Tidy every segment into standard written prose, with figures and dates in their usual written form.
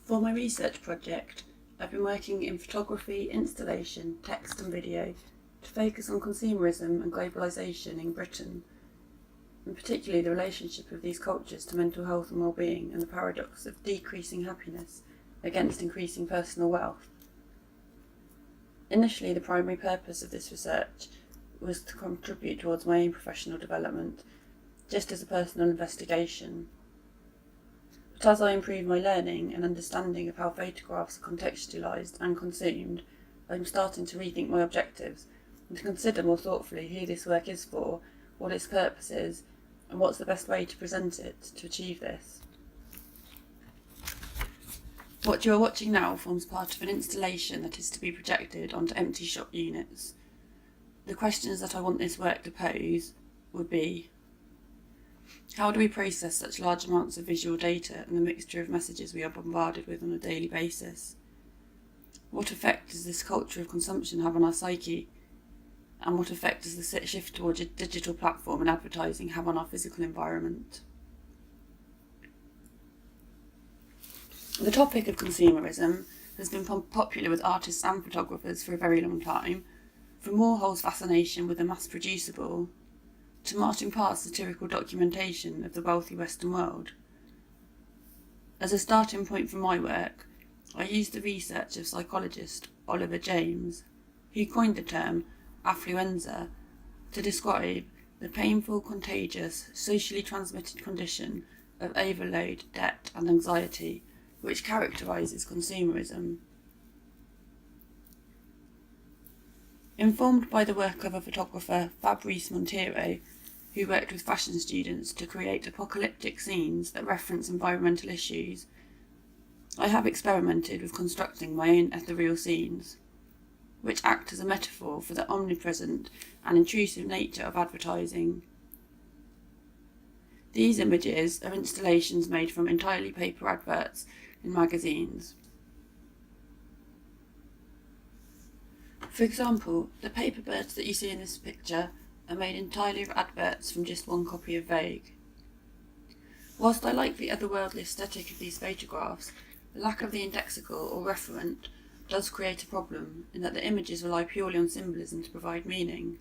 For my research project, I've been working in photography, installation, text and video to focus on consumerism and globalisation in Britain, and particularly the relationship of these cultures to mental health and well-being and the paradox of decreasing happiness against increasing personal wealth. Initially, the primary purpose of this research was to contribute towards my own professional development, just as a personal investigation. But as I improve my learning and understanding of how photographs are contextualised and consumed, I'm starting to rethink my objectives and to consider more thoughtfully who this work is for, what its purpose is, and what's the best way to present it to achieve this. What you are watching now forms part of an installation that is to be projected onto empty shop units. The questions that I want this work to pose would be: how do we process such large amounts of visual data and the mixture of messages we are bombarded with on a daily basis? What effect does this culture of consumption have on our psyche? And what effect does the shift towards a digital platform and advertising have on our physical environment? The topic of consumerism has been popular with artists and photographers for a very long time, from Warhol's fascination with the mass-producible to Martin Parr's satirical documentation of the wealthy Western world. As a starting point for my work, I used the research of psychologist Oliver James, who coined the term affluenza to describe the painful, contagious, socially transmitted condition of overload, debt and anxiety which characterises consumerism. Informed by the work of a photographer, Fabrice Montero, who worked with fashion students to create apocalyptic scenes that reference environmental issues, I have experimented with constructing my own ethereal scenes, which act as a metaphor for the omnipresent and intrusive nature of advertising. These images are installations made from entirely paper adverts in magazines. For example, the paper birds that you see in this picture are made entirely of adverts from just one copy of Vogue. Whilst I like the otherworldly aesthetic of these photographs, the lack of the indexical or referent does create a problem in that the images rely purely on symbolism to provide meaning.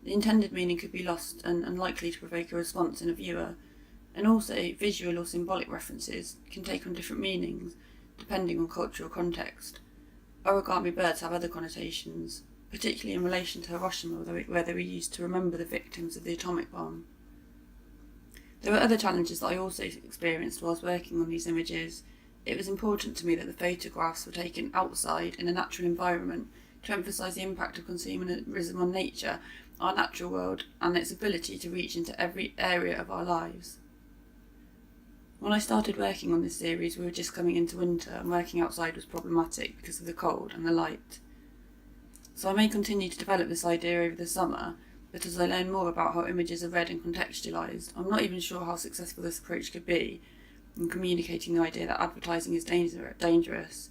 The intended meaning could be lost and unlikely to provoke a response in a viewer, and also visual or symbolic references can take on different meanings depending on cultural context. Origami birds have other connotations, particularly in relation to Hiroshima, where they were used to remember the victims of the atomic bomb. There were other challenges that I also experienced whilst working on these images. It was important to me that the photographs were taken outside in a natural environment to emphasise the impact of consumerism on nature, our natural world, and its ability to reach into every area of our lives. When I started working on this series, we were just coming into winter and working outside was problematic because of the cold and the light. So I may continue to develop this idea over the summer, but as I learn more about how images are read and contextualised, I'm not even sure how successful this approach could be in communicating the idea that advertising is dangerous.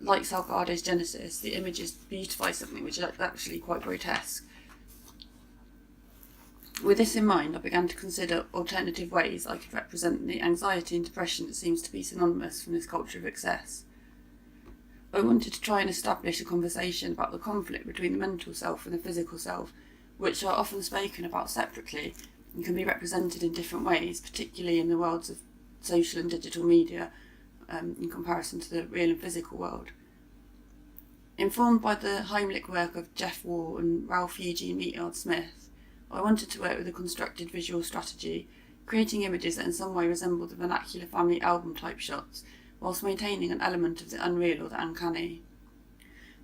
Like Salgado's Genesis, the images beautify something which is actually quite grotesque. With this in mind, I began to consider alternative ways I could represent the anxiety and depression that seems to be synonymous from this culture of excess. I wanted to try and establish a conversation about the conflict between the mental self and the physical self, which are often spoken about separately and can be represented in different ways, particularly in the worlds of social and digital media, in comparison to the real and physical world. Informed by the Heimlich work of Jeff Wall and Ralph Eugene Meatyard Smith, I wanted to work with a constructed visual strategy, creating images that in some way resemble the vernacular family album type shots, whilst maintaining an element of the unreal or the uncanny.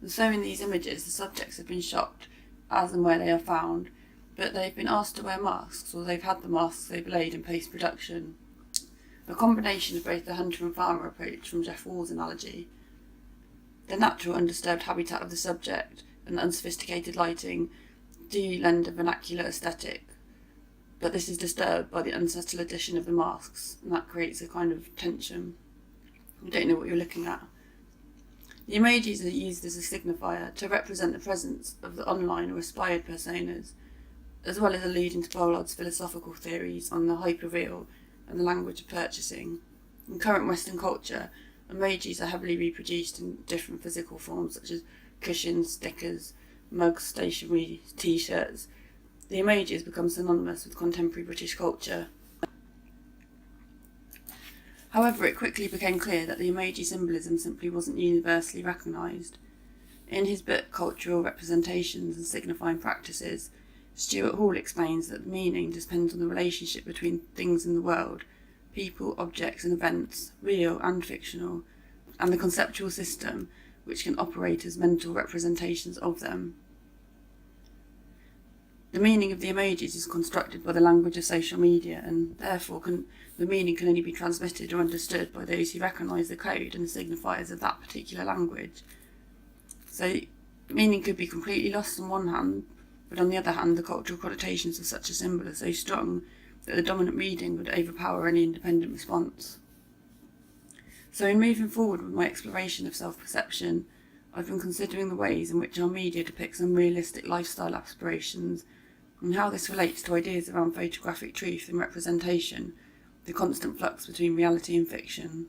And so in these images, the subjects have been shot as and where they are found, but they've been asked to wear masks, or they've had the masks they've laid in post-production. A combination of both the hunter and farmer approach from Jeff Wall's analogy. The natural undisturbed habitat of the subject and the unsophisticated lighting do lend a vernacular aesthetic, but this is disturbed by the unsubtle addition of the masks, and that creates a kind of tension. You don't know what you're looking at. The emojis are used as a signifier to represent the presence of the online or aspired personas, as well as alluding to Pollard's philosophical theories on the hyperreal and the language of purchasing. In current Western culture, emojis are heavily reproduced in different physical forms such as cushions, stickers, mugs, stationery, t-shirts. The emoji has become synonymous with contemporary British culture. However, it quickly became clear that the emoji symbolism simply wasn't universally recognised. In his book Cultural Representations and Signifying Practices, Stuart Hall explains that the meaning depends on the relationship between things in the world, people, objects and events, real and fictional, and the conceptual system which can operate as mental representations of them. The meaning of the emojis is constructed by the language of social media, and therefore the meaning can only be transmitted or understood by those who recognise the code and the signifiers of that particular language. So meaning could be completely lost on one hand, but on the other hand, the cultural connotations of such a symbol are so strong that the dominant reading would overpower any independent response. So in moving forward with my exploration of self-perception, I've been considering the ways in which our media depicts unrealistic lifestyle aspirations and how this relates to ideas around photographic truth and representation, the constant flux between reality and fiction.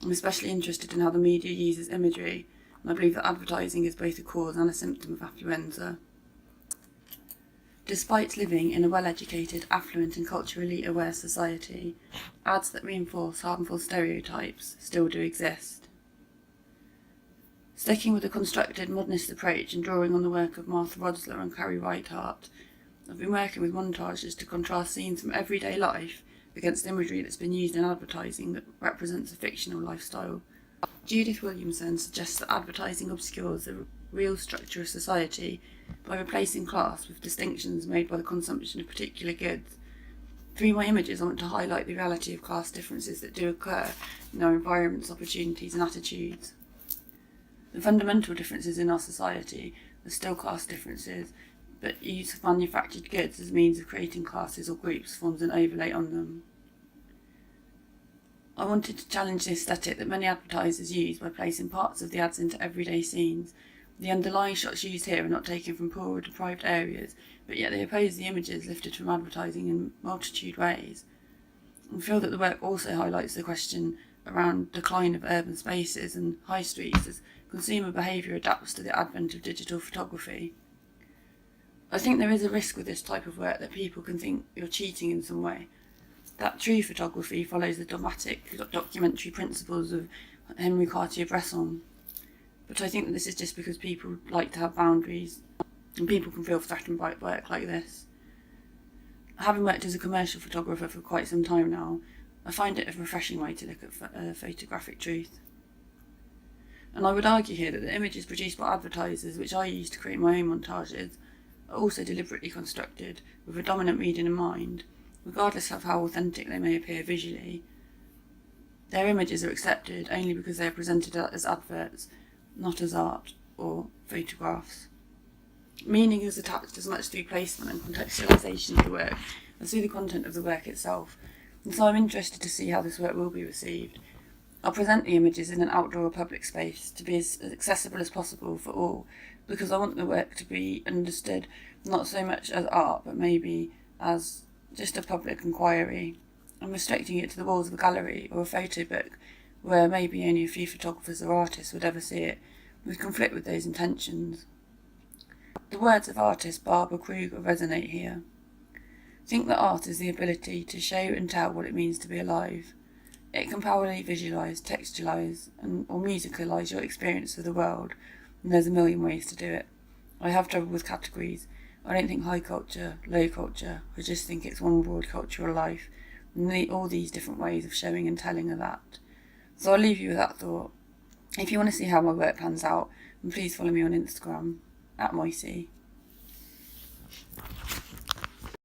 I'm especially interested in how the media uses imagery, and I believe that advertising is both a cause and a symptom of affluenza. Despite living in a well-educated, affluent and culturally aware society, ads that reinforce harmful stereotypes still do exist. Sticking with a constructed modernist approach and drawing on the work of Martha Rodsler and Carrie Whitehart, I've been working with montages to contrast scenes from everyday life against imagery that's been used in advertising that represents a fictional lifestyle. Judith Williamson suggests that advertising obscures the real structure of society by replacing class with distinctions made by the consumption of particular goods. Through my images, I want to highlight the reality of class differences that do occur in our environments, opportunities and attitudes. The fundamental differences in our society are still class differences, but use of manufactured goods as means of creating classes or groups forms an overlay on them. I wanted to challenge the aesthetic that many advertisers use by placing parts of the ads into everyday scenes. The underlying shots used here are not taken from poor or deprived areas, but yet they oppose the images lifted from advertising in multitude ways. I feel that the work also highlights the question around decline of urban spaces and high streets as consumer behaviour adapts to the advent of digital photography. I think there is a risk with this type of work that people can think you're cheating in some way. That true photography follows the dramatic documentary principles of Henri Cartier-Bresson. But I think that this is just because people like to have boundaries, and people can feel threatened by work like this. Having worked as a commercial photographer for quite some time now, I find it a refreshing way to look at photographic truth. And I would argue here that the images produced by advertisers, which I use to create my own montages, are also deliberately constructed with a dominant reading in mind, regardless of how authentic they may appear visually. Their images are accepted only because they are presented as adverts, not as art or photographs. Meaning is attached as much through placement and contextualisation of the work as through the content of the work itself, and so I'm interested to see how this work will be received. I'll present the images in an outdoor or public space to be as accessible as possible for all, because I want the work to be understood not so much as art, but maybe as just a public inquiry. I'm restricting it to the walls of a gallery or a photo book where maybe only a few photographers or artists would ever see it, would conflict with those intentions. The words of artist Barbara Kruger resonate here. Think that art is the ability to show and tell what it means to be alive. It can powerfully visualise, textualise or musicalise your experience of the world, and there's a million ways to do it. I have trouble with categories. I don't think high culture, low culture. I just think it's one broad cultural life, and all these different ways of showing and telling of that. So I'll leave you with that thought. If you want to see how my work pans out, then please follow me on Instagram, @Moisey.